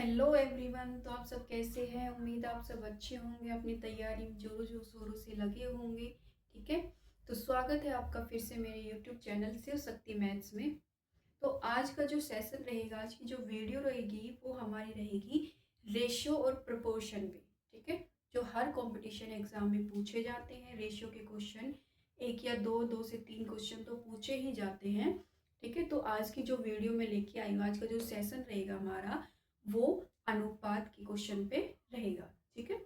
Hello everyone. तो आप सब कैसे हैं? उम्मीद आप सब अच्छे होंगे, अपनी तैयारी में जोरों शोरों से लगे होंगे। ठीक है, तो स्वागत है आपका फिर से मेरे YouTube channel Shiv Shakti maths में। तो आज का जो सेशन रहेगा, आज की जो वीडियो रहेगी वो हमारी रहेगी रेशियो और प्रोपोर्शन पे। ठीक है, जो हर कंपटीशन एग्जाम में पूछे जाते हैं रेशियो के क्वेश्चन, एक या दो से तीन क्वेश्चन तो पूछे ही जाते हैं। ठीक है, तो आज की जो वीडियो में लेके आई हूँ, आज का जो सेशन रहेगा हमारा वो अनुपात के क्वेश्चन पे रहेगा। ठीक है,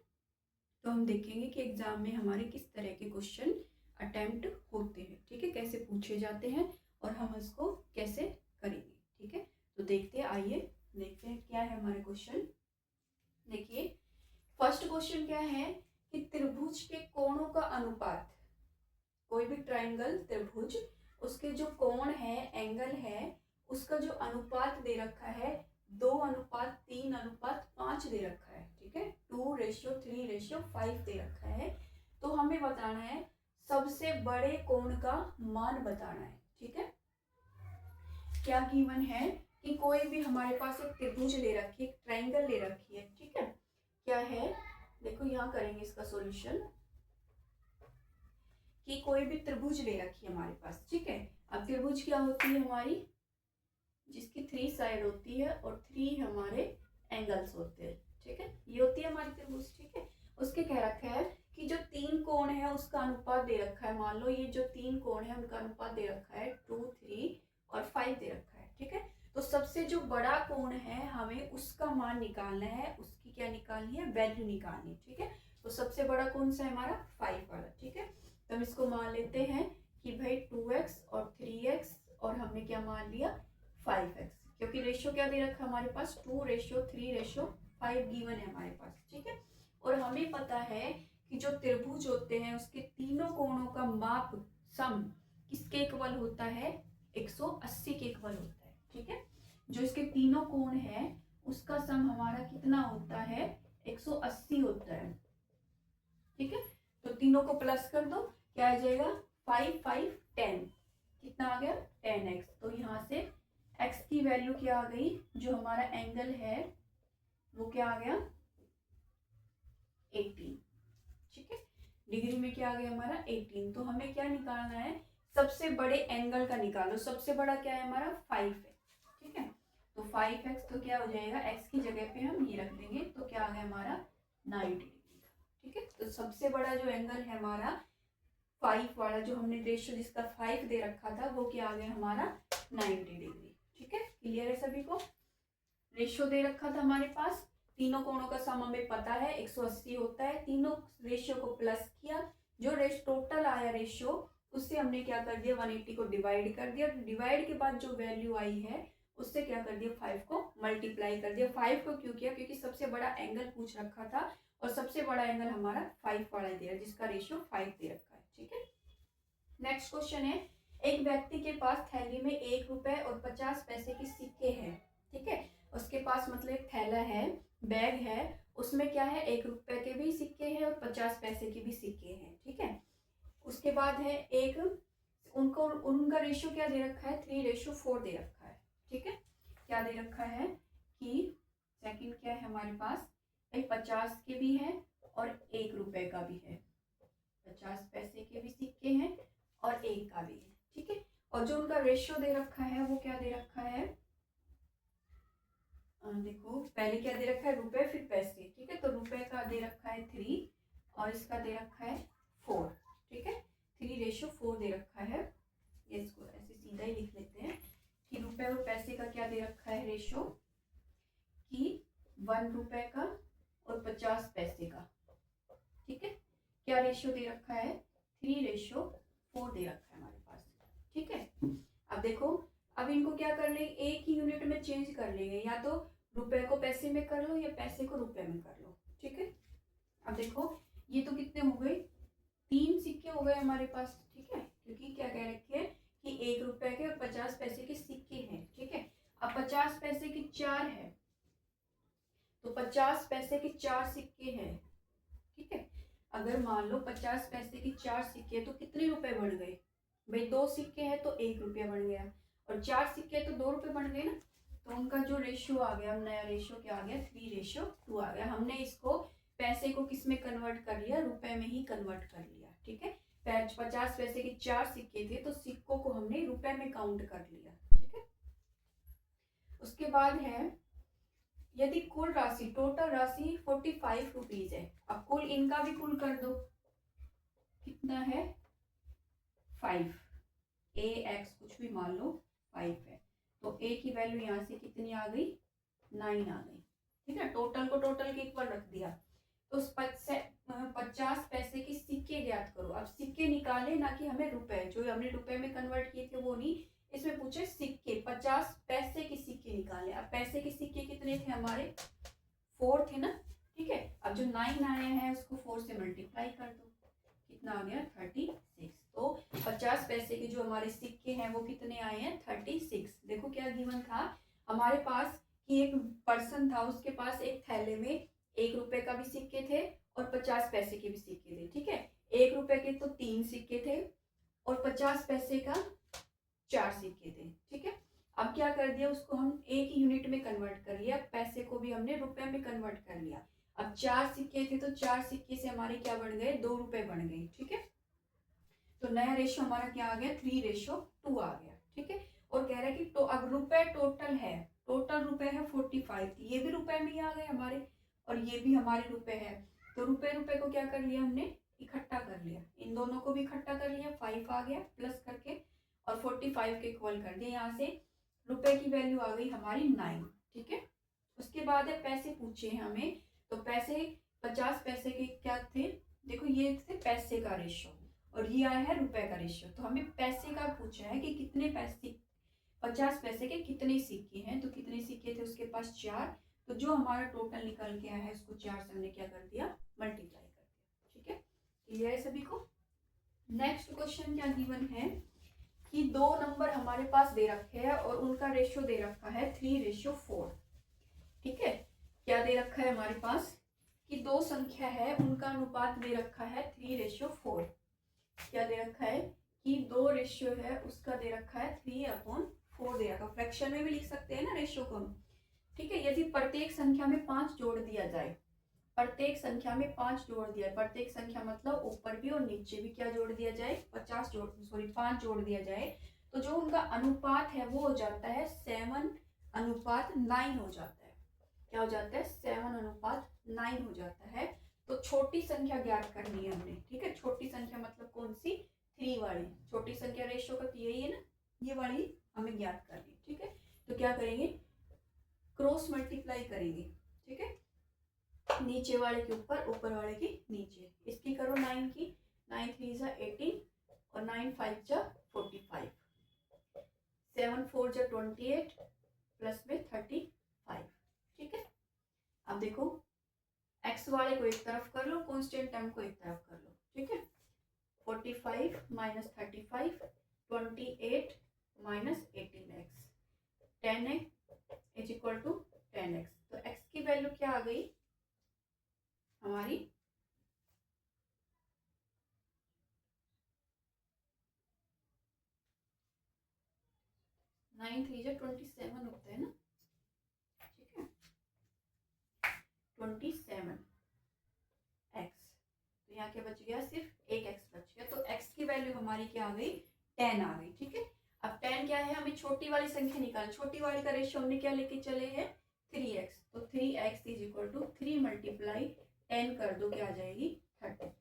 तो हम देखेंगे कि एग्जाम में हमारे किस तरह के क्वेश्चन अटेम्प्ट होते हैं। ठीक है, कैसे पूछे जाते हैं और हम इसको कैसे करेंगे। ठीक है, तो देखते हैं, आइए देखते हैं क्या है हमारे क्वेश्चन। देखिए, फर्स्ट क्वेश्चन क्या है कि त्रिभुज के कोणों का अनुपात, कोई भी ट्राइंगल त्रिभुज, उसके जो कोण है, एंगल है, उसका जो अनुपात दे रखा है 2:3:5 दे रखा है। ठीक है, 2:3:5 दे रखा है। तो हमें बताना है सबसे बड़े कोण का मान बताना है। ठीक है, क्या गिवन है कि कोई भी हमारे पास एक त्रिभुज ले रखी है, एक ट्राइंगल ले रखी है। ठीक है, क्या है, देखो यहाँ करेंगे इसका सॉल्यूशन कि कोई भी त्रिभुज ले रखी है हमारे पास। ठीक है, अब त्रिभुज क्या होती है हमारी, जिसकी 3 साइड होती है और 3 हमारे एंगल्स होते हैं। ठीक है, ये होती है हमारी त्रिभुज। ठीक है, उसके कह रखा है कि जो 3 कोण है उसका अनुपात दे रखा है। मान लो ये जो 3 कोण है उनका अनुपात दे रखा है 2, 3 और 5 दे रखा है। ठीक है, तो सबसे जो बड़ा कोण है हमें उसका मान निकालना है, उसकी क्या निकालनी है, वैल्यू निकालनी है। ठीक है, तो सबसे बड़ा कौन सा है हमारा, 5 वाला। ठीक है, तो हम इसको मान लेते हैं कि भाई 2x और 3x और हमने क्या मान लिया 5x, क्योंकि रेशियो क्या दे रखा है हमारे पास 2:3:5 गिवन है हमारे पास। ठीक है, और हमें पता है कि जो त्रिभुज होते हैं उसके तीनों कोणों का माप सम किसके इक्वल होता है, 180 के इक्वल होता है। ठीक है, जो इसके तीनों कोण है उसका सम हमारा कितना होता है, 180 होता है। ठीक है, तो तीनों को प्लस कर दो, क्या आ जाएगा 5 5 10, कितना आ गया 10x। तो यहाँ से x की वैल्यू क्या आ गई, जो हमारा एंगल है वो क्या आ गया 18। ठीक है, डिग्री में क्या आ गया हमारा 18। तो हमें क्या निकालना है, सबसे बड़े एंगल का निकालो। सबसे बड़ा क्या है हमारा 5 है। ठीक है, तो 5x तो क्या हो जाएगा, x की जगह पे हम ये रख देंगे, तो क्या आ गया हमारा 90 डिग्री। ठीक है, तो सबसे बड़ा जो एंगल है हमारा 5 वाला, जो हमने रेशियो जिसका 5 दे रखा था वो क्या आ गया हमारा 90 डिग्री। ठीक है, क्लियर है सभी को। रेशियो दे रखा था हमारे पास, तीनों कोणों का सम हमें पता है 180 होता है। तीनों रेशियो को प्लस किया, जो टोटल आया रेशियो उससे हमने क्या कर दिया 180 को डिवाइड कर दिया। डिवाइड के बाद जो वैल्यू आई है उससे क्या कर दिया 5 को मल्टीप्लाई कर दिया। 5 को क्यों किया, क्योंकि सबसे बड़ा एंगल पूछ रखा था और सबसे बड़ा एंगल हमारा 5 वाला दे रहा है, जिसका रेशियो 5 दे रखा है। ठीक है, नेक्स्ट क्वेश्चन है, एक व्यक्ति के पास थैली में 1 रुपए और 50 पैसे के सिक्के हैं। ठीक है, उसके पास मतलब एक थैला है, बैग है, उसमें क्या है 1 रुपए के भी सिक्के हैं और 50 पैसे के भी सिक्के हैं। ठीक है, उसके बाद है एक, उनको उनका रेशियो क्या दे रखा है 3:4 दे रखा है। ठीक है, क्या दे रखा है कि सेकंड क्या है हमारे पास, 50 के भी है और 1 रुपए का भी है, 50 पैसे के भी सिक्के हैं और 1 का भी है। ठीक है, और जो उनका रेशियो दे रखा है वो क्या दे रखा है, देखो पहले क्या दे रखा है रुपए फिर पैसे। ठीक है, तो रुपए का दे रखा है 3 और इसका दे रखा है 4। ठीक है, 3:4 दे रखा है। ये इसको ऐसे सीधा ही लिख लेते हैं कि रुपए और पैसे का क्या दे रखा है रेशियो, कि 1 रुपए का और 50 पैसे का। ठीक है, क्या रेशियो दे रखा है 3:4 दे रखा है हमारे पास। ठीक है, अब देखो, अब इनको क्या कर लेंगे, एक ही यूनिट में चेंज कर लेंगे, या तो रुपए को पैसे में कर लो या पैसे को रुपए में कर लो। ठीक है, अब देखो ये तो कितने हो गए, 3 सिक्के हो गए हमारे पास। ठीक है, क्योंकि क्या कह रखे है कि 1 रुपए के और 50 पैसे के सिक्के हैं। ठीक है, अब 50 पैसे के 4 है, तो 50 पैसे के 4 सिक्के हैं। ठीक है, अगर मान लो 50 पैसे के 4 सिक्के तो कितने रुपए बन गए भाई, 2 सिक्के हैं तो 1 रुपया बन गया और 4 सिक्के तो 2 रुपए बन गए ना। तो उनका जो रेशियो आ गया, नया रेशियो क्या आ गया, 3:2 आ गया। हमने इसको पैसे को किस में कन्वर्ट कर लिया, रुपए में ही कन्वर्ट कर लिया। ठीक है, 50 पैसे के 4 सिक्के थे तो सिक्कों को हमने रुपए में काउंट कर लिया। ठीक है, उसके बाद है यदि कुल राशि, टोटल राशि 45 रुपीज है। अब कुल इनका भी कुल कर दो, कितना है 5, AX कुछ भी मान लो 5 है, तो A की वैल्यू यहाँ से कितनी आ गई, 9 आ गई। ठीक है, टोटल को टोटल के इक्वल रख दिया। तो 50 पैसे के सिक्के ज्ञात करो। अब सिक्के निकाले, ना कि हमें रुपए, जो हमने रुपए में कन्वर्ट किए थे वो नहीं, इसमें पूछे सिक्के, 50 पैसे के सिक्के निकाले। अब पैसे के सिक्के कितने थे हमारे, 4 थे ना। ठीक है, अब जो 9 आया है उसको 4 से मल्टीप्लाई कर दो, कितना आ गया 36। तो 50 पैसे के जो हमारे सिक्के हैं वो कितने आए हैं, 36। देखो क्या गिवन था हमारे पास कि एक पर्सन था, उसके पास एक थैले में 1 रुपए का भी सिक्के थे और 50 पैसे के भी सिक्के थे। ठीक है, 1 रुपए के तो 3 सिक्के थे और 50 पैसे का 4 सिक्के थे। ठीक है, अब क्या कर दिया, उसको हम एक ही यूनिट में कन्वर्ट कर लिया, पैसे को भी हमने रुपए में कन्वर्ट कर लिया। अब 4 सिक्के थे तो 4 सिक्के से हमारे क्या बढ़ गए, 2 रुपए बढ़ गए। ठीक है, तो नया रेशियो हमारा क्या आ गया, 3:2 आ गया। ठीक है, और कह रहा है कि तो अब रुपए टोटल है, टोटल रुपए है 45, ये भी रुपए में ही आ गए हमारे और ये भी हमारे रुपए है। तो रुपए रुपए को क्या कर लिया हमने, इकट्ठा कर लिया, इन दोनों को भी इकट्ठा कर लिया, 5 आ गया प्लस करके और 45 के इक्वल कर दिया। यहाँ से रुपए की वैल्यू आ गई हमारी 9। ठीक है, उसके बाद है पैसे पूछे हैं हमें, तो पैसे 50 पैसे के क्या थे, देखो ये थे पैसे का रेशियो और ये आया है रुपए का रेशियो। तो हमें पैसे का पूछा है कि कितने पैसे, 50 पैसे के कितने सिक्के हैं, तो कितने सिक्के थे उसके पास 4, तो जो हमारा टोटल निकल के आया है उसको 4 से हमने क्या कर दिया, मल्टीप्लाई कर दिया। ठीक है, क्लियर है सभी को। नेक्स्ट क्वेश्चन क्या गिवन है कि 2 नंबर हमारे पास दे रखे हैं और उनका रेशियो दे रखा है 3:4। ठीक है, क्या दे रखा है हमारे पास कि 2 संख्या है उनका अनुपात दे रखा है 3:4। क्या दे रखा है कि 2 रेशियो है उसका दे रखा है 3/4 दे रखा, फ्रैक्शन में भी लिख सकते हैं ना रेशियो को हम। ठीक है, यदि प्रत्येक संख्या में 5 जोड़ दिया जाए, प्रत्येक संख्या में 5 जोड़ दिया, प्रत्येक संख्या मतलब ऊपर भी और नीचे भी क्या जोड़ दिया जाए, 5 जोड़ दिया जाए, तो जो उनका अनुपात है वो हो जाता है 7:9 हो जाता है। क्या हो जाता है, 7:9 हो जाता है। तो छोटी संख्या ज्ञात करनी है हमने। ठीक है, छोटी संख्या मतलब कौन सी, 3 वाली छोटी संख्या, रेशियो का यही है ना, ये वाली हमें ज्ञात करनी है। ठीक है, तो क्या करेंगे, क्रॉस मल्टीप्लाई करेंगे। ठीक है, नीचे वाले के ऊपर, ऊपर वाले के नीचे, इसकी करो 9 की, 9 3 जा 18 और 9 5 जा 45, 7 4 जा 28 प्लस में 35। ठीक है, अब देखो x वाले को एक तरफ कर लो, कांस्टेंट टर्म को एक तरफ कर लो। ठीक है, 45 minus 35, 28 minus 18x, 10x is equal to 10x। तो x की वैल्यू क्या आ गई हमारी, नाइन 3 जा 27 होता है ना। ठीक है, 27x, तो यहाँ क्या बच गया, सिर्फ एक x बच गया। तो x की वैल्यू हमारी क्या आ गई, 10 आ गई। ठीक है, अब 10 क्या है, हमें छोटी वाली संख्या निकाल, छोटी वाली का रेशियो हमने क्या लेके चले हैं, 3x, तो 3x is equal to 3 multiply 10 कर दो, क्या आ जाएगी 30।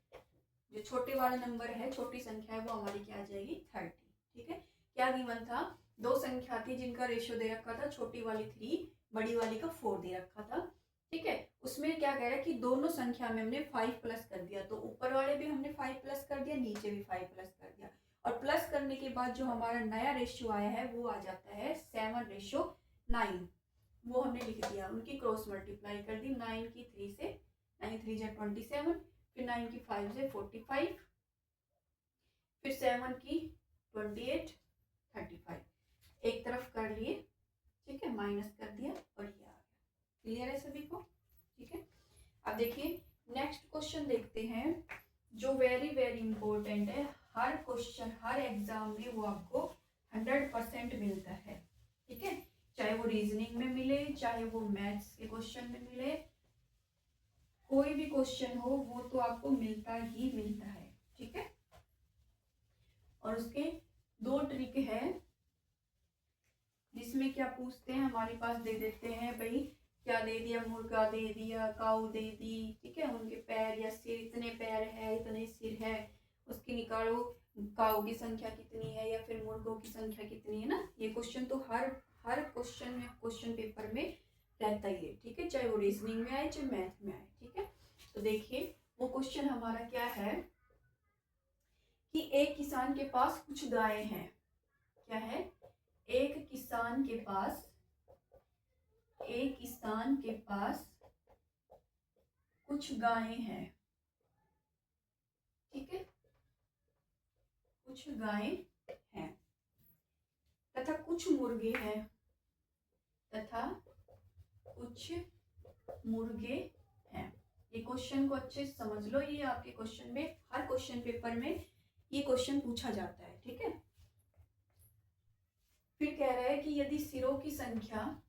जो छोटे वाला नंबर है, छोटी संख्या है, वो हमारी क्या आ जाएगी 30। ठीक है, क्या गिवन था, 2 संख्या थी जिनका रेशियो दे रखा था, छोटी वाली 3, बड़ी वाली का 4 दे रखा था। ठीक है, उसमें क्या कह रहा है कि दोनों संख्या में हमने 5 प्लस कर दिया, तो ऊपर वाले भी हमने 5 प्लस कर दिया, नीचे भी 5 प्लस कर दिया, और प्लस करने के बाद जो हमारा नया रेशियो आया है वो आ जाता है 7:9। वो हमने लिख दिया, उनकी क्रॉस मल्टीप्लाई कर दी, 9 की 3 से, 9 3 जा 27, फिर 9 की 5 से 45, फिर 7 की 28, 35, एक तरफ कर लिए। ठीक है, माइनस कर दिया और ये आ गया। क्लियर है सभी को। ठीक है, अब देखिए नेक्स्ट क्वेश्चन देखते हैं, जो वेरी वेरी इंपॉर्टेंट है, हर क्वेश्चन हर एग्जाम में वो आपको 100% मिलता है। ठीक है, चाहे वो रीजनिंग में मिले, चाहे वो मैथ्स के क्वेश्चन में मिले, कोई भी क्वेश्चन हो वो तो आपको मिलता ही मिलता है। ठीक है, और उसके 2 ट्रिक है जिसमें क्या पूछते हैं, हमारे पास दे देते हैं भाई क्या दे दिया, मुर्गा दे दिया, काऊ दे दी, ठीक है, उनके पैर या सिर, इतने पैर है इतने सिर है, उसकी निकालो काऊ की संख्या कितनी है या फिर मुर्गों की संख्या कितनी है ना। ये क्वेश्चन तो हर क्वेश्चन में, क्वेश्चन पेपर में रहता ही है। ठीक है, चाहे वो रीजनिंग में आए चाहे मैथ में आए। ठीक है, तो देखिए वो क्वेश्चन हमारा क्या है कि एक किसान के पास कुछ गायें हैं। क्या है, एक किसान के पास कुछ गायें हैं। ठीक है, कुछ गायें हैं तथा कुछ मुर्गे हैं, ये क्वेश्चन को अच्छे से समझ लो, ये आपके क्वेश्चन में, हर क्वेश्चन पेपर में ये क्वेश्चन पूछा जाता है। ठीक है, फिर कह रहा है कि यदि सिरों की संख्या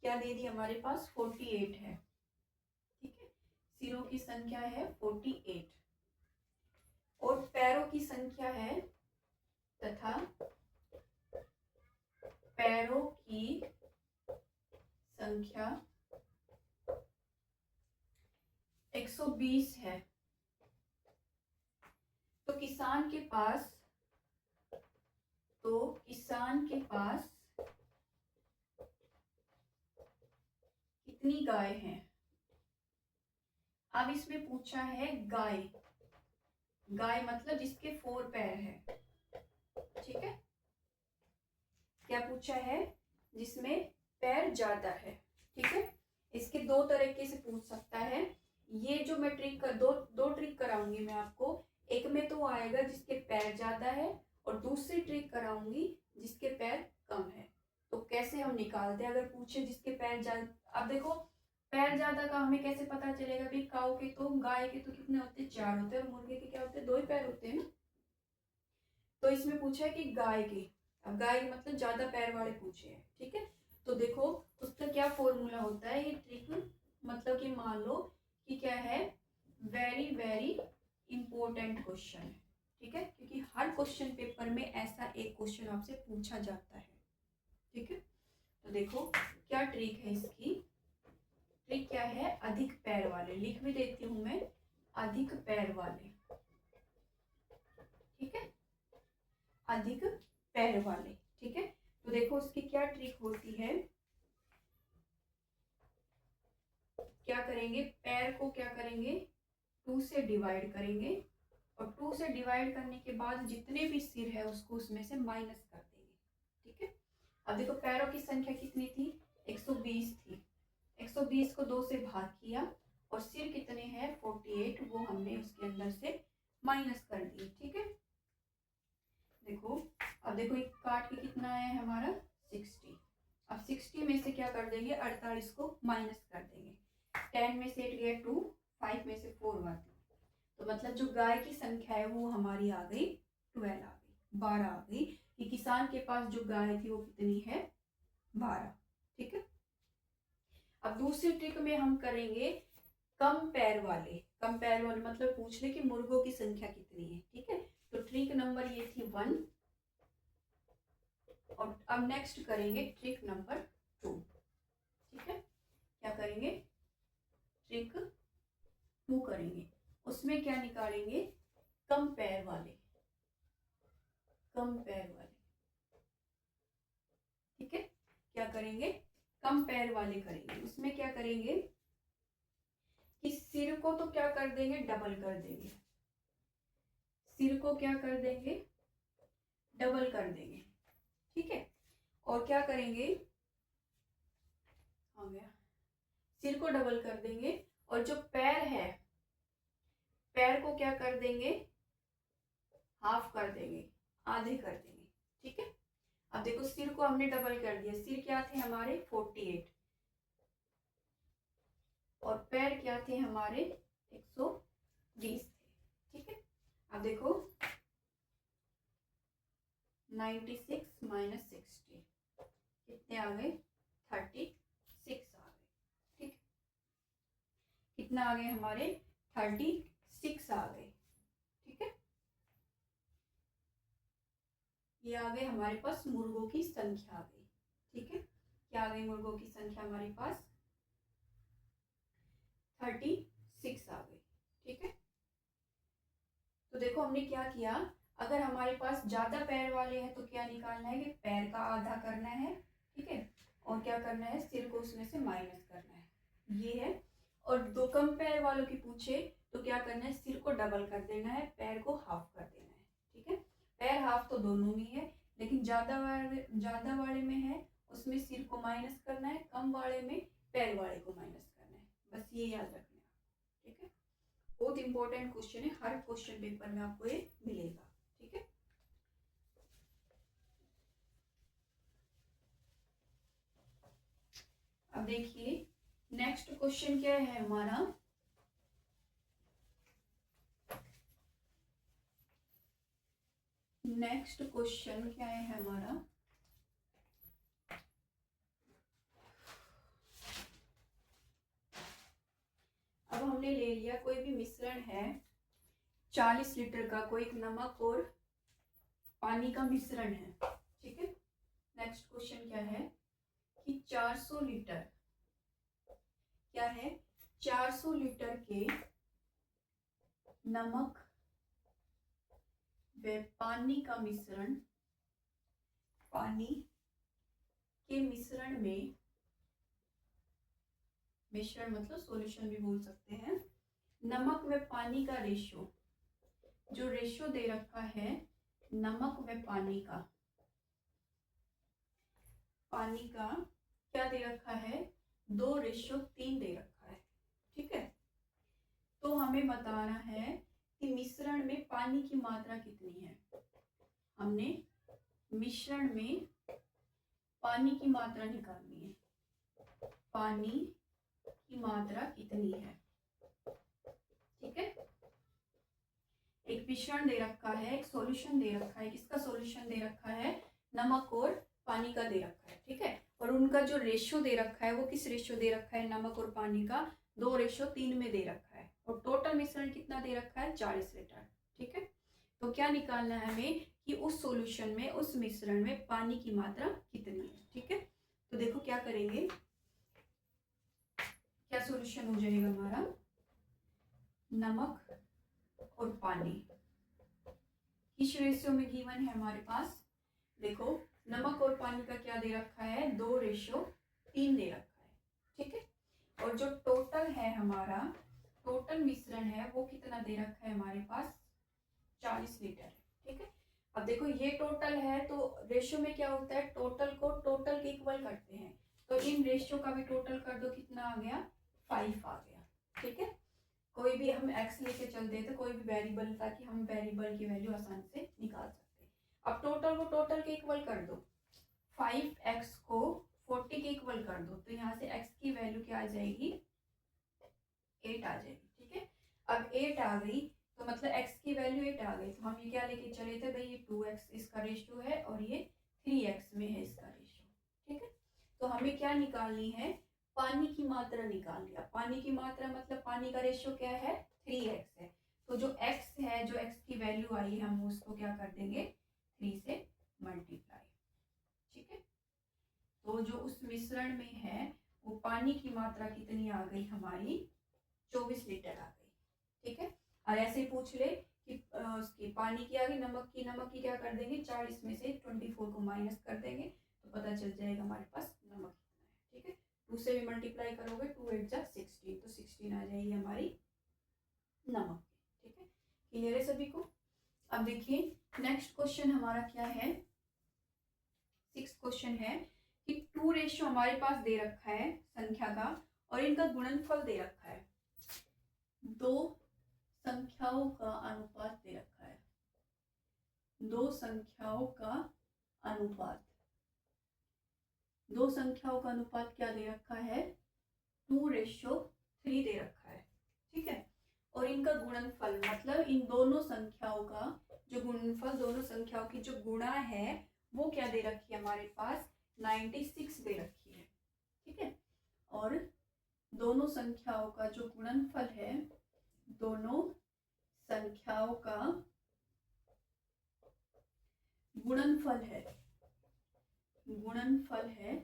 क्या दे दी हमारे पास, 48 है। ठीक है, सिरों की संख्या है 48 और पैरों की संख्या है तथा पैरों की संख्या 120 है, तो किसान के पास कितनी गाय हैं। अब इसमें पूछा है गाय मतलब जिसके 4 पैर है। ठीक है, क्या पूछा है, जिसमें पैर ज्यादा है। ठीक है, इसके 2 तरीके से पूछ सकता है। ये जो मैं ट्रिक कर दो ट्रिक कराऊंगी मैं आपको, एक में तो आएगा जिसके पैर ज्यादा है और दूसरी ट्रिक कराऊंगी जिसके पैर कम है। तो कैसे हम निकालते हैं अगर पूछे जिसके पैर ज्यादा। अब देखो पैर ज्यादा का हमें कैसे पता चलेगा, भाई काऊ के तो, गाय के तो कितने होते हैं, 4 होते हैं, और मुर्गे के क्या होते हैं, 2 ही पैर होते हैं। तो इसमें पूछा है कि गाय के, अब गाय मतलब ज्यादा पैर वाले पूछे हैं। ठीक है, तो देखो उसका क्या फॉर्मूला होता है, ये ट्रिक मतलब कि मान लो कि क्या है, वेरी वेरी इंपॉर्टेंट क्वेश्चन है। ठीक है, क्योंकि हर क्वेश्चन पेपर में ऐसा एक क्वेश्चन आपसे पूछा जाता है। ठीक है, तो देखो क्या ट्रिक है इसकी, ट्रिक क्या है, अधिक पैर वाले, लिख भी देती हूं मैं, अधिक पैर वाले। ठीक है, अधिक पैर वाले। ठीक है, तो देखो उसकी क्या ट्रिक होती है, क्या करेंगे, पैर को क्या करेंगे, 2 से डिवाइड करेंगे और 2 से डिवाइड करने के बाद जितने भी सिर है उसको उसमें से माइनस कर देंगे। ठीक है, अब देखो पैरों की संख्या कितनी थी, 120 थी, 120 को 2 से भाग किया और सिर कितने हैं 48, वो हमने उसके अंदर से माइनस कर दिए। ठीक है, देखो अब देखो एक काट के कितना आया है हमारा 60, अब 60 में से क्या कर देंगे, 48 को माइनस कर देंगे, 10 में से 8 गया 2, 5 में से 4 हुआ 2, तो मतलब जो गाय की संख्या है वो हमारी आ गई 12 आ गई, 12 आ गई, कि किसान के पास जो गाय थी वो कितनी है 12। ठीक है, अब दूसरी ट्रिक में हम करेंगे कम पैर वाले मतलब पूछ ले कि मुर्गों की संख्या कितनी है। ठीक है, तो ट्रिक नंबर ये थी 1 और अब नेक्स्ट करेंगे ट्रिक नंबर 2। ठीक है, क्या करेंगे, ट्रिक 2 करेंगे, उसमें क्या निकालेंगे, कम पैर वाले। ठीक है, क्या करेंगे, कम पैर वाले करेंगे, उसमें क्या करेंगे कि सिर को तो क्या कर देंगे, डबल कर देंगे, सिर को क्या कर देंगे, डबल कर देंगे। ठीक है, और क्या करेंगे, हो गया, सिर को डबल कर देंगे और जो पैर है पैर को क्या कर देंगे, हाफ कर देंगे, आधे कर देंगे। ठीक है, अब देखो सिर को हमने डबल कर दिया, सिर क्या थे हमारे 48 और पैर क्या थे हमारे 120 थे। ठीक है, देखो 96 माइनस 60 कितने आ गए, 36 आ गए। ठीक, कितना आ गए हमारे, 36 आ गए। ठीक है, ये आ गए हमारे पास मुर्गों की संख्या आ गई। ठीक है, क्या आ गई मुर्गों की संख्या हमारे पास, 36 आ गई। ठीक है, तो देखो हमने क्या किया, अगर हमारे पास ज्यादा पैर वाले हैं तो क्या निकालना है कि पैर का आधा करना है। ठीक है, और क्या करना है, सिर को उसमें से माइनस करना है, ये है। और दो कम पैर वालों की पूछे तो क्या करना है, सिर को डबल कर देना है, पैर को हाफ कर देना है। ठीक है, पैर हाफ तो दोनों में है, लेकिन ज्यादा वाले में है उसमें सिर को माइनस करना है, कम वाले में पैर वाले को माइनस करना है। बस ये याद रखना है। ठीक है, बहुत इंपॉर्टेंट क्वेश्चन है, हर क्वेश्चन पेपर में आपको ये मिलेगा। ठीक है, अब देखिए नेक्स्ट क्वेश्चन क्या है हमारा, नेक्स्ट क्वेश्चन क्या है हमारा, अब हमने ले लिया कोई भी मिश्रण है 40 लीटर का, कोई नमक और पानी का मिश्रण है। ठीक है, नेक्स्ट क्वेश्चन क्या है कि 400 लीटर, क्या है, 400 लीटर के नमक व पानी का मिश्रण, पानी के मिश्रण में, मिश्रण मतलब सॉल्यूशन भी बोल सकते हैं, नमक व पानी का रेशियो, जो रेशियो दे रखा है नमक व पानी का, पानी का क्या दे रखा है, 2:3 दे रखा है। ठीक है, तो हमें बताना है कि मिश्रण में पानी की मात्रा कितनी है। हमने मिश्रण में पानी की मात्रा निकालनी है, पानी की मात्रा कितनी है। ठीक है, एक मिश्रण दे रखा है, एक सॉल्यूशन दे रखा है, किसका सॉल्यूशन दे रखा है, नमक और पानी का दे रखा है। ठीक है, और उनका जो रेशियो दे रखा है वो किस रेशियो दे रखा है, नमक और पानी का 2:3 में दे रखा है, और टोटल मिश्रण कितना दे रखा है, 40 लीटर। ठीक है, तो क्या निकालना है हमें कि उस सॉल्यूशन में, उस मिश्रण में पानी की मात्रा कितनी है। ठीक है, तो देखो क्या करेंगे, क्या सॉल्यूशन हो जाएगा हमारा, नमक और पानी किस रेशियो में गिवन है हमारे पास, देखो नमक और पानी का क्या दे रखा है, 2:3 दे रखा है। ठीक है, और जो टोटल है हमारा, टोटल मिश्रण है वो कितना दे रखा है हमारे पास, 40 लीटर है। ठीक है, अब देखो ये टोटल है तो रेशियो में क्या होता है, टोटल को टोटल के इक्वल करते हैं, तो इन रेशियो का भी टोटल कर दो, कितना आ गया, 5 आ गया। ठीक है, कोई भी हम x लेके चलते हैं तो कोई भी वेरिएबल, ताकि हम वेरिएबल की वैल्यू आसानी से निकाल सकते हैं। अब टोटल को टोटल के इक्वल कर दो, 5x को 40 के इक्वल कर दो, तो यहाँ से x की वैल्यू क्या आ जाएगी, 8 आ जाएगी। ठीक है, अब 8 आ गई तो मतलब x की वैल्यू 8 आ गई, तो हम ये क्या लेके चले थे भाई, ये 2x इसका रेशियो है और ये 3x में है इसका रेशियो। ठीक है, तो हमें क्या निकालनी है, पानी की मात्रा निकाल लिया। पानी की मात्रा मतलब पानी का रेशियो क्या है, 3x है, तो जो x है, जो x की वैल्यू आई है, हम उसको क्या कर देंगे, 3 से मल्टीप्लाई। ठीक है, तो जो उस मिश्रण में है वो पानी की मात्रा कितनी आ गई हमारी, 24 लीटर आ गई। ठीक है, और ऐसे ही पूछ ले कि उसकी पानी की आ गई, नमक की क्या कर देंगे, 40 में से 24 को माइनस कर देंगे, तो पता चल जाएगा हमारे पास नमक कितना है। ठीक है, 2 से भी मल्टीप्लाई करोगे, 2 8 जा 16, तो 16 आ जाएगी हमारी नमक। ठीक है, क्लियर है सभी को। अब देखिए नेक्स्ट क्वेश्चन हमारा क्या है, 6 क्वेश्चन है कि 2 हमारे पास दे रखा है संख्या का, और इनका गुणनफल दे रखा है, दो संख्याओं का अनुपात दे रखा है, दो संख्याओं का अनुपात, दो संख्याओं का अनुपात क्या दे रखा है, 2:3 दे रखा है। ठीक है, और इनका गुणनफल, मतलब इन दोनों संख्याओं का जो गुणनफल, दोनों संख्याओं की जो गुणा है वो क्या दे रखी है हमारे पास, 96 दे रखी है। ठीक है, और दोनों संख्याओं का जो गुणनफल है, दोनों संख्याओं का गुणनफल है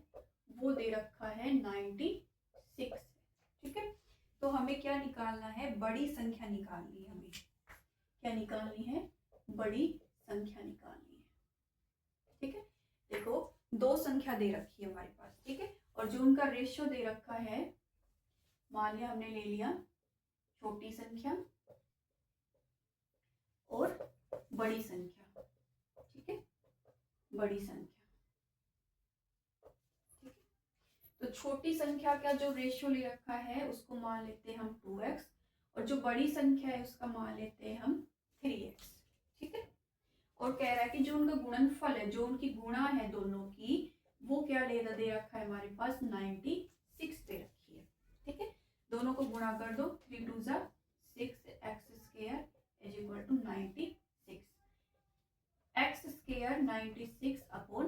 वो दे रखा है 96। ठीक है, तो हमें क्या निकालना है, बड़ी संख्या निकालनी है। हमें क्या निकालनी है, बड़ी संख्या निकालनी है। ठीक है, देखो दो संख्या दे रखी है हमारे पास। ठीक है, और जो उनका रेशियो दे रखा है, मान लिया हमने ले लिया छोटी संख्या और बड़ी संख्या। ठीक है, बड़ी संख्या। ठीक है, तो छोटी संख्या का जो रेशियो ले रखा है उसको मान लेते हैं हम 2x, और जो बड़ी संख्या है उसका मान लेते हैं हम 3x। ठीक है, और कह रहा है कि जो उनका गुणनफल है, जो उनकी गुणा है दोनों की, वो क्या दे रखा है हमारे पास, 96 दे रखी है। ठीक है, दोनों को गुणा कर दो, 3 2 6 x square is equal to 96। x square 96 upon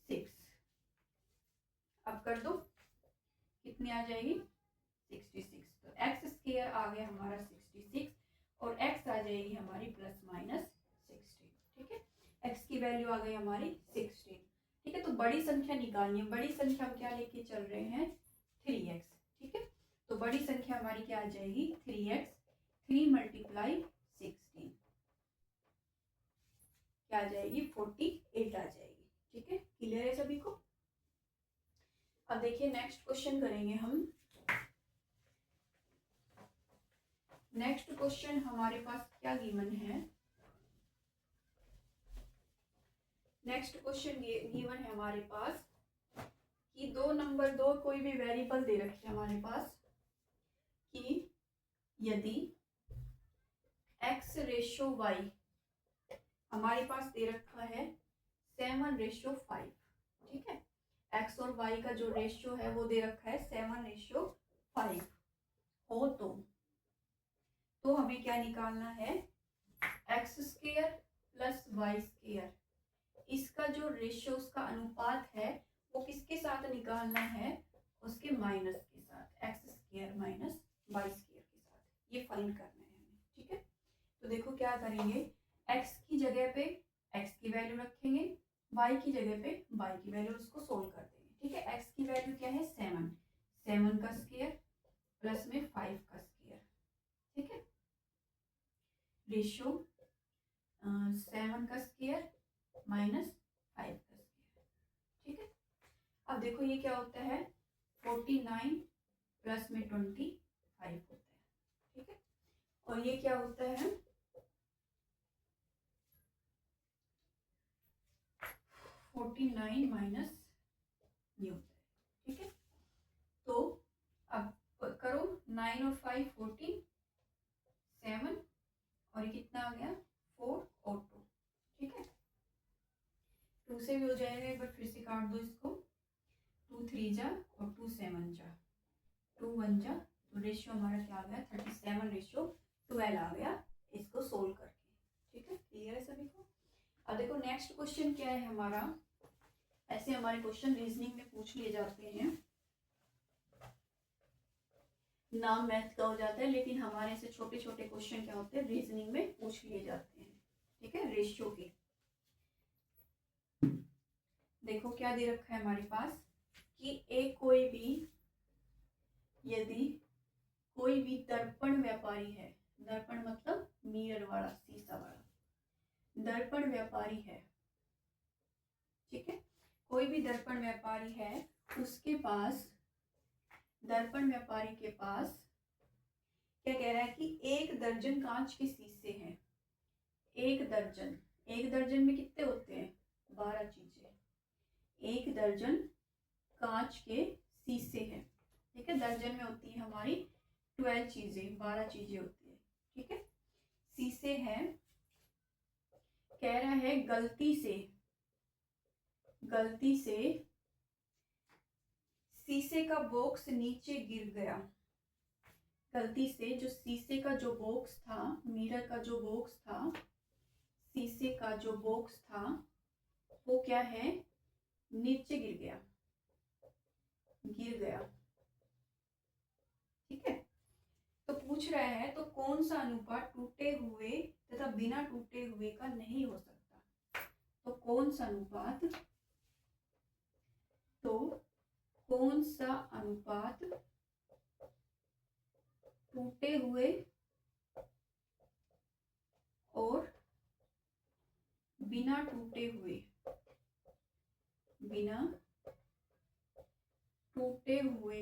6, अब कर दो, कितनी आ जाएगी, 66। तो x स्क्वायर आ गया हमारा 66 और x आ जाएगी हमारी प्लस माइनस 16। ठीक है, x की वैल्यू आ गई हमारी 16। ठीक है, तो बड़ी संख्या निकालनी है। बड़ी संख्या हम क्या लेके चल रहे हैं, 3x। ठीक है, तो बड़ी संख्या हमारी क्या आ जाएगी, 3x, 3 मल्टीप्लाई 16 क्या आ जाएगी, 48 आ जाएगी। ठीक है, क्लियर है सभी को। अब देखिए नेक्स्ट क्वेश्चन करेंगे हम। नेक्स्ट क्वेश्चन हमारे पास क्या गिवन है, नेक्स्ट क्वेश्चन गिवन है हमारे पास कि दो नंबर, दो कोई भी वेरिएबल दे रखे हैं हमारे पास कि यदि x रेशो y, हमारे पास दे रखा है 7:5। ठीक है, x और y का जो रेशियो है वो दे रखा है 7:5 हो, तो हमें क्या निकालना है, x square plus y square, इसका जो रेशियो, उसका अनुपात है वो किसके साथ निकालना है, उसके माइनस के साथ, x square minus y square के साथ, ये फाइंड करना है हमें। ठीक है, तो देखो क्या करेंगे, x की जगह पे x की वैल्यू रखेंगे, y की जगह पे y की वैल्यू, उसको सोल्व कर देंगे। ठीक है, x की वैल्यू क्या है, 7 का स्क्वायर प्लस में 5 का स्क्वायर। ठीक है, रेशियो 7 का स्क्वायर माइनस 5 का स्क्वायर। ठीक है, अब देखो ये क्या होता है, 49 प्लस में 25 होता है। ठीक है, और ये क्या होता है, 49 माइनस ये होता है। ठीक है, तो अब करो, 9 और 5 14, 7 और ये कितना आ गया, 4 और 2। ठीक है, 2 से भी हो जाएगा, एक बार फिर से काट दो इसको, 2 3 जा और 2 7 जा, 2 1 जा, तो रेशियो हमारा क्या आ गया, 37:12 आ गया इसको सोल्व करके। ठीक है, क्लियर है सभी को। अब देखो नेक्स्ट क्वेश्चन क्या है हमारा, ऐसे हमारे क्वेश्चन रीजनिंग में पूछ लिए जाते हैं, नाम मैथ का हो जाता है, लेकिन हमारे से छोटे छोटे क्वेश्चन क्या होते हैं, रीजनिंग में पूछ लिए जाते हैं। ठीक है, रेशियो के, देखो क्या दे रखा है हमारे पास कि यदि कोई भी दर्पण व्यापारी है, दर्पण मतलब मिरर वाला, शीशा वाला, दर्पण व्यापारी है। ठीक है, कोई भी दर्पण व्यापारी है, उसके पास, दर्पण व्यापारी के पास क्या कह रहा है कि 1 दर्जन कांच के शीशे हैं। 1 दर्जन में कितने होते हैं, 12 चीजें। 1 दर्जन कांच के शीशे हैं। ठीक है, दर्जन में होती है हमारी 12 चीजें, 12 चीजें होती है। ठीक है, शीशे हैं, कह रहा है गलती से शीशे का बॉक्स नीचे गिर गया, गलती से जो शीशे का जो बॉक्स था, मिरर का जो बॉक्स था, शीशे का जो बॉक्स था वो क्या है, नीचे गिर गया, ठीक है। तो पूछ रहा है तो कौन सा अनुपात टूटे हुए तथा बिना टूटे हुए का नहीं हो सकता। तो कौन सा अनुपात टूटे हुए और बिना टूटे हुए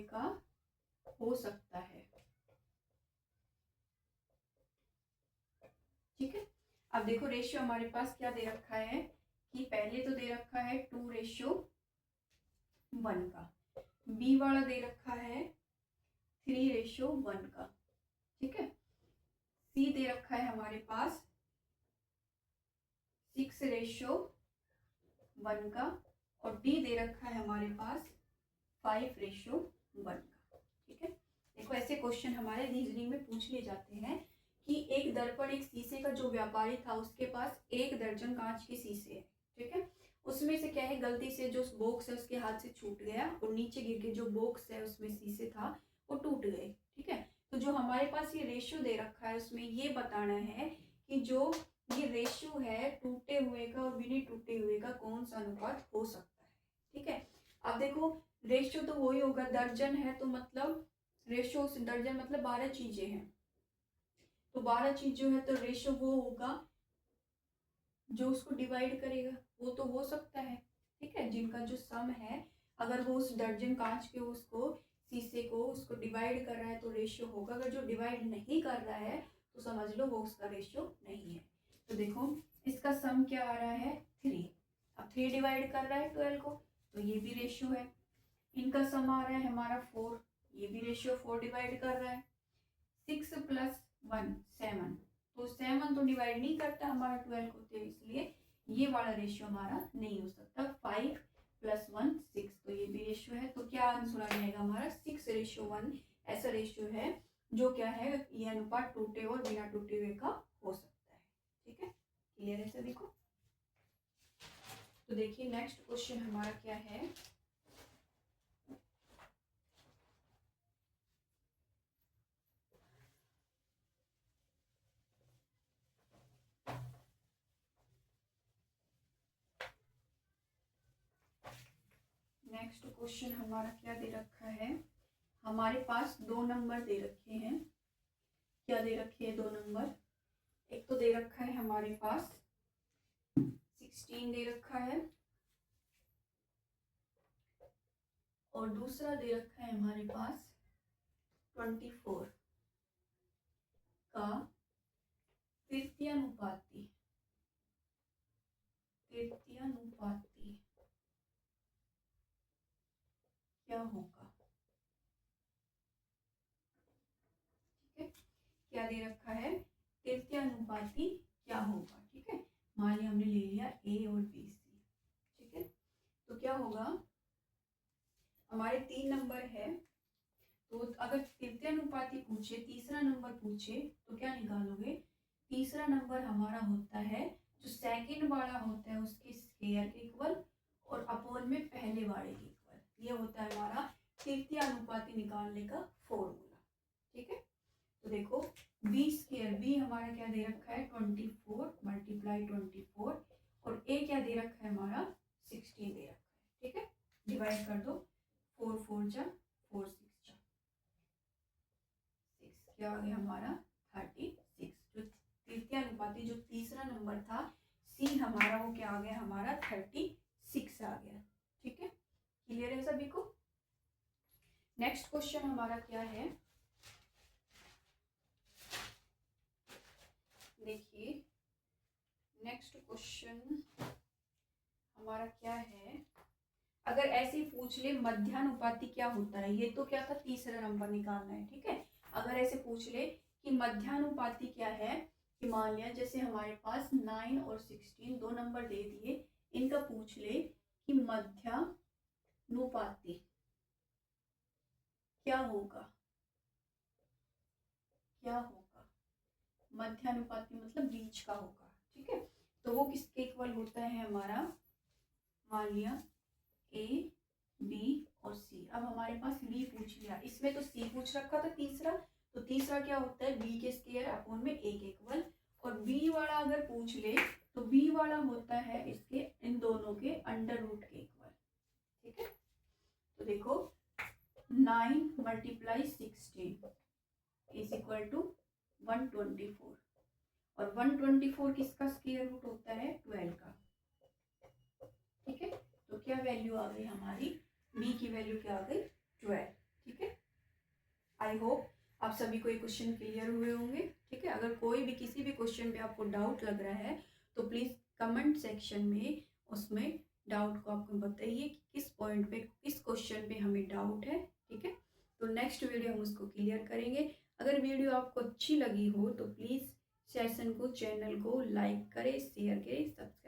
का हो सकता है, ठीक है। अब देखो रेशियो हमारे पास क्या दे रखा है कि पहले तो दे रखा है 2:1 का, बी वाला दे रखा है 3:1 का, ठीक है। सी दे रखा है हमारे पास 6:1 का और डी दे रखा है हमारे पास 5:1 का, ठीक है। देखो ऐसे क्वेश्चन हमारे रीजनिंग में पूछ लिए जाते हैं कि एक दर्पण एक शीशे का जो व्यापारी था उसके पास 1 दर्जन कांच के शीशे है, ठीक है। उसमें से क्या है, गलती से जो बॉक्स है उसके हाथ से छूट गया और नीचे गिर के जो बॉक्स है उसमें शीशे था वो टूट गए, ठीक है। तो जो हमारे पास ये रेशियो दे रखा है उसमें ये बताना है कि जो ये रेशियो है टूटे हुए का और बिना टूटे हुए का कौन सा अनुपात हो सकता है, ठीक है। अब देखो रेशियो तो वही होगा, दर्जन है तो मतलब रेशियो दर्जन मतलब 12 चीजें हैं, तो 12 चीजें है तो रेशियो वो होगा जो उसको डिवाइड करेगा, वो तो हो सकता है, ठीक है। जिनका जो सम है अगर वो उस दर्जन कांच के उसको शीशे को उसको डिवाइड कर रहा है तो रेशियो होगा, अगर जो डिवाइड नहीं कर रहा है तो समझ लो वो उसका रेशियो नहीं है। तो देखो इसका सम क्या आ रहा है 3, अब 3 डिवाइड कर रहा है 12 को तो ये भी रेशियो है। इनका सम आ रहा है हमारा 4, ये भी रेशियो 4 डिवाइड कर रहा है। 6 + 1 7, तो 7 तो डिवाइड नहीं करता हमारा 12 को, तो इसलिए ये वाला रेशियो हमारा नहीं हो सकता। 5 + 1 6, तो ये भी रेशियो है। तो क्या आंसर आ जाएगा हमारा 6:1, ऐसा रेशियो है जो क्या है ये अनुपात टूटे और बिना टूटे हुए का हो सकता है, ठीक है। क्लियर है सभी को। तो देखिए नेक्स्ट क्वेश्चन हमारा क्या है, नेक्स्ट क्वेश्चन हमारा क्या दे रखा है, हमारे पास 2 नंबर दे रखे हैं। क्या दे रखे हैं 2 नंबर, एक तो दे रखा है हमारे पास 16 दे रखा है और दूसरा दे रखा है हमारे पास 24 का तृतीयानुपाती क्या होगा, ठीक है। क्या दे रखा है, तृतीयानुपाती क्या होगा, ठीक है। मान लिया हमने ले लिया ए और बी सी, ठीक है। तो क्या होगा, हमारे 3 नंबर है तो अगर तृतीयानुपाती पूछे, तीसरा नंबर पूछे तो क्या निकालोगे, तीसरा नंबर हमारा होता है जो सेकंड वाला होता है उसके स्क्वायर के इक्वल और अपोन में पहले वाले के इक्वल, ये होता है हमारा तृतीयानुपाती निकालने का फॉर्मूला, ठीक है। तो देखो बी स्क्वायर, बी हमारा क्या दे रखा है 24 × 24 और ए क्या दे रखा है हमारा 16 दे रखा है, ठीक है। डिवाइड कर दो, 4 4 जा 4 6 जा 6, क्या आ गया हमारा 36। जो तृतीयानुपाती जो तीसरा नंबर था सी हमारा वो क्या आ गया हमारा 36 आ गया, ठीक है। क्लियर है सभी को। नेक्स्ट क्वेश्चन हमारा क्या है, देखिए नेक्स्ट क्वेश्चन हमारा क्या है, अगर ऐसे पूछ ले मध्यानुपाती क्या होता है, ये तो क्या था तीसरा नंबर निकालना है, ठीक है। अगर ऐसे पूछ ले कि मध्यानुपाती क्या है, कि मान लिया जैसे हमारे पास 9 और 16 2 नंबर दे दिए, इनका पूछ ले कि मध्यानुपाती क्या होगा, क्या होगा, मध्यानुपाती मतलब बीच का होगा, ठीक है। तो वो किसके इक्वल होता है हमारा, मान लिया ए बी और सी। अब हमारे पास बी पूछ लिया, इसमें तो सी पूछ रखा था तीसरा, तो तीसरा क्या होता है बी के स्क्वायर अपॉन में ए के इक्वल। और बी वाला अगर पूछ ले तो बी वाला होता है इसके इन दोनों के अंडर रूट के इक्वल, ठीक है। तो देखो 9 × 16 इज इक्वल टू 124, और 124 किसका स्क्वायर रूट होता है 12 का, ठीक है। तो क्या वैल्यू आ गई हमारी, बी की वैल्यू क्या आ गई 12, ठीक है। आई होप आप सभी को ये क्वेश्चन क्लियर हुए होंगे, ठीक है। अगर कोई भी किसी भी क्वेश्चन पे आपको डाउट लग रहा है तो प्लीज़ कमेंट सेक्शन में उसमें डाउट को आपको बताइए कि किस पॉइंट पे किस क्वेश्चन पे हमें डाउट है, ठीक है। तो नेक्स्ट वीडियो हम उसको क्लियर करेंगे। अगर वीडियो आपको अच्छी लगी हो तो प्लीज़ सेशन को, चैनल को लाइक करें, शेयर करें, सब्सक्राइब